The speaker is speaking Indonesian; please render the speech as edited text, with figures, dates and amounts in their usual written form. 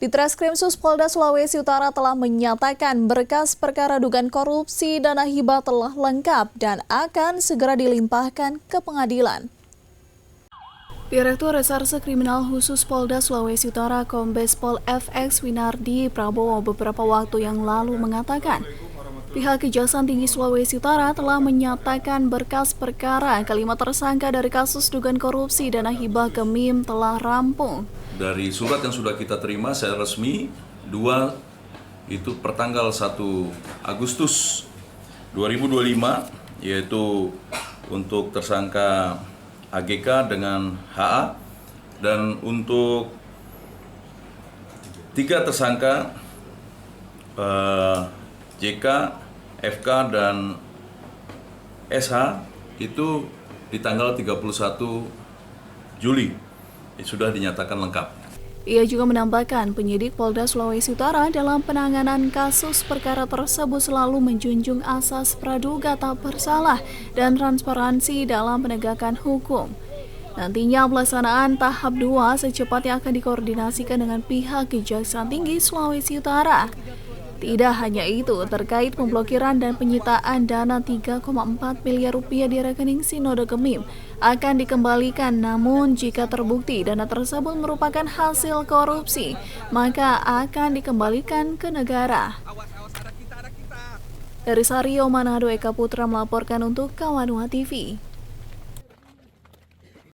Ditreskrimsus Polda Sulawesi Utara telah menyatakan berkas perkara dugaan korupsi dana hibah telah lengkap dan akan segera dilimpahkan ke pengadilan. Direktur Reserse Kriminal Khusus Polda Sulawesi Utara Kombes Pol FX Winardi Prabowo beberapa waktu yang lalu mengatakan, pihak Kejaksaan Tinggi Sulawesi Utara telah menyatakan berkas perkara kelima tersangka dari kasus dugaan korupsi dana hibah ke MIM telah rampung. Dari surat yang sudah kita terima secara resmi, 2 itu pertanggal 1 Agustus 2025, yaitu untuk tersangka AGK dengan HA, dan untuk 3 tersangka JK, FK, dan SH itu di tanggal 31 Juli sudah dinyatakan lengkap. Ia juga menambahkan penyidik Polda Sulawesi Utara dalam penanganan kasus perkara tersebut selalu menjunjung asas praduga tak bersalah dan transparansi dalam penegakan hukum. Nantinya pelaksanaan tahap 2 secepatnya akan dikoordinasikan dengan pihak Kejaksaan Tinggi Sulawesi Utara. Tidak hanya itu, terkait pemblokiran dan penyitaan dana 3,4 miliar rupiah di rekening Sinode Kemim akan dikembalikan, namun jika terbukti dana tersebut merupakan hasil korupsi, maka akan dikembalikan ke negara. Dari Sario Manado, Eka Putra melaporkan untuk Kawanua TV.